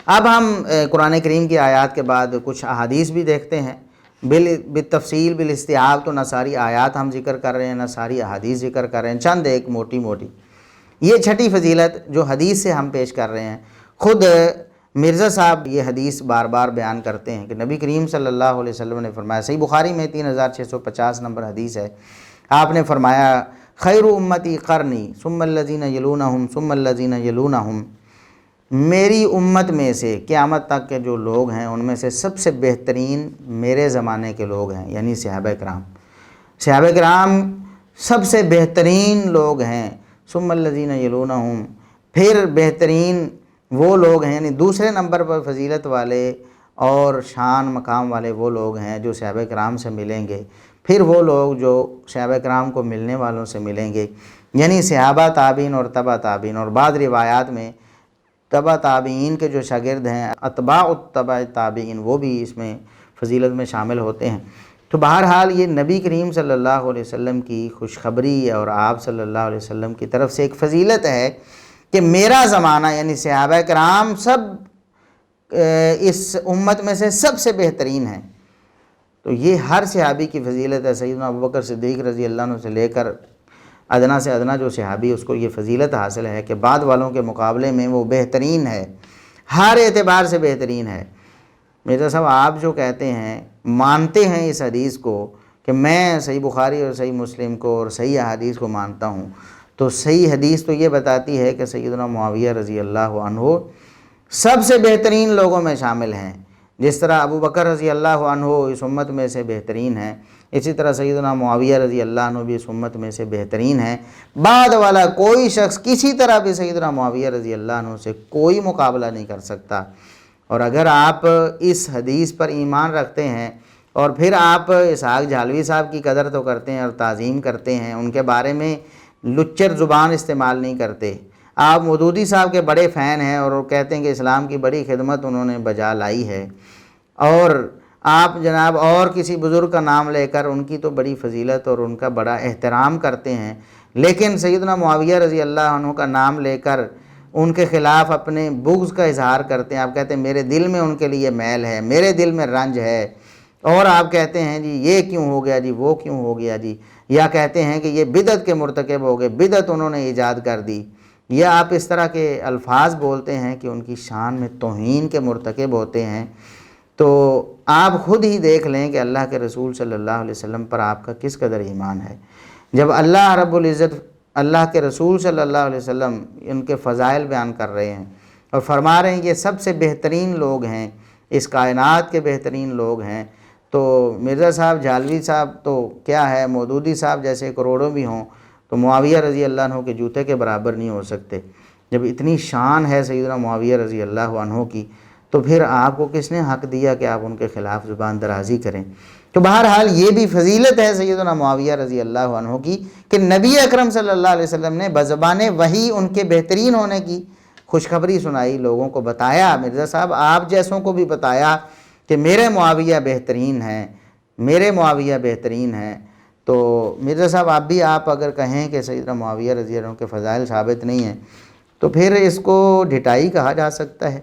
اب ہم قرآن کریم کی آیات کے بعد کچھ احادیث بھی دیکھتے ہیں، بالتفصیل بالاستیعاب، تو نہ ساری آیات ہم ذکر کر رہے ہیں نہ ساری احادیث ذکر کر رہے ہیں، چند ایک موٹی موٹی۔ یہ چھٹی فضیلت جو حدیث سے ہم پیش کر رہے ہیں، خود مرزا صاحب یہ حدیث بار بار بیان کرتے ہیں کہ نبی کریم صلی اللہ علیہ وسلم نے فرمایا، صحیح بخاری میں 3650 نمبر حدیث ہے، آپ نے فرمایا خیر امتی قرنی ثم الذین یلونہم ثم الذین یلونہم، میری امت میں سے قیامت تک کے جو لوگ ہیں ان میں سے سب سے بہترین میرے زمانے کے لوگ ہیں، یعنی صحابہ کرام۔ صحابہ کرام سب سے بہترین لوگ ہیں، ثم الذین یلونہم، پھر بہترین وہ لوگ ہیں، یعنی دوسرے نمبر پر فضیلت والے اور شان مقام والے وہ لوگ ہیں جو صحابہ کرام سے ملیں گے، پھر وہ لوگ جو صحابہ کرام کو ملنے والوں سے ملیں گے، یعنی صحابہ تابعین اور تبع تابعین، اور بعض روایات میں تبع تابعین کے جو شاگرد ہیں اتباع التبع تابعین، وہ بھی اس میں فضیلت میں شامل ہوتے ہیں۔ تو بہرحال یہ نبی کریم صلی اللہ علیہ وسلم کی خوشخبری اور آپ صلی اللہ علیہ وسلم کی طرف سے ایک فضیلت ہے کہ میرا زمانہ یعنی صحابہ کرام سب اس امت میں سے سب سے بہترین ہیں۔ تو یہ ہر صحابی کی فضیلت ہے، سیدنا ابوبکر صدیق رضی اللہ عنہ سے لے کر ادنا سے ادنا جو صحابی اس کو یہ فضیلت حاصل ہے کہ بعد والوں کے مقابلے میں وہ بہترین ہے، ہر اعتبار سے بہترین ہے۔ مرزا صاحب آپ جو کہتے ہیں، مانتے ہیں اس حدیث کو کہ میں صحیح بخاری اور صحیح مسلم کو اور صحیح احادیث کو مانتا ہوں، تو صحیح حدیث تو یہ بتاتی ہے کہ سیدنا معاویہ رضی اللہ عنہ سب سے بہترین لوگوں میں شامل ہیں۔ جس طرح ابو بکر رضی اللہ عنہ اس امت میں سے بہترین ہیں، اسی طرح سیدنا معاویہ رضی اللہ عنہ بھی اس امت میں سے بہترین ہیں۔ بعد والا کوئی شخص کسی طرح بھی سیدنا معاویہ رضی اللہ عنہ سے کوئی مقابلہ نہیں کر سکتا۔ اور اگر آپ اس حدیث پر ایمان رکھتے ہیں اور پھر آپ اسحاق جھالوی صاحب کی قدر تو کرتے ہیں اور تعظیم کرتے ہیں، ان کے بارے میں لچر زبان استعمال نہیں کرتے، آپ مودودی صاحب کے بڑے فین ہیں اور وہ کہتے ہیں کہ اسلام کی بڑی خدمت انہوں نے بجا لائی ہے، اور آپ جناب اور کسی بزرگ کا نام لے کر ان کی تو بڑی فضیلت اور ان کا بڑا احترام کرتے ہیں، لیکن سیدنا معاویہ رضی اللہ عنہ کا نام لے کر ان کے خلاف اپنے بغض کا اظہار کرتے ہیں۔ آپ کہتے ہیں میرے دل میں ان کے لیے میل ہے، میرے دل میں رنج ہے، اور آپ کہتے ہیں جی یہ کیوں ہو گیا جی وہ کیوں ہو گیا جی، یا کہتے ہیں کہ یہ بدعت کے مرتکب ہو گئے، بدعت انہوں نے ایجاد کر دی، یا آپ اس طرح کے الفاظ بولتے ہیں کہ ان کی شان میں توہین کے مرتکب ہوتے ہیں۔ تو آپ خود ہی دیکھ لیں کہ اللہ کے رسول صلی اللہ علیہ وسلم پر آپ کا کس قدر ایمان ہے۔ جب اللہ رب العزت اللہ کے رسول صلی اللہ علیہ وسلم ان کے فضائل بیان کر رہے ہیں اور فرما رہے ہیں کہ یہ سب سے بہترین لوگ ہیں، اس کائنات کے بہترین لوگ ہیں، تو مرزا صاحب جھالوی صاحب تو کیا ہے، مودودی صاحب جیسے کروڑوں بھی ہوں تو معاویہ رضی اللہ عنہ کے جوتے کے برابر نہیں ہو سکتے۔ جب اتنی شان ہے سیدنا معاویہ رضی اللہ عنہ کی، تو پھر آپ کو کس نے حق دیا کہ آپ ان کے خلاف زبان درازی کریں؟ تو بہرحال یہ بھی فضیلت ہے سیدنا معاویہ رضی اللہ عنہ کی کہ نبی اکرم صلی اللہ علیہ وسلم نے بزبان وحی ان کے بہترین ہونے کی خوشخبری سنائی، لوگوں کو بتایا، مرزا صاحب آپ جیسوں کو بھی بتایا کہ میرے معاویہ بہترین ہیں، میرے معاویہ بہترین ہیں۔ تو مرزا صاحب آپ اگر کہیں کہ سیدنا معاویہ رضی اللہ عنہ کے فضائل ثابت نہیں ہیں، تو پھر اس کو ڈھٹائی کہا جا سکتا ہے۔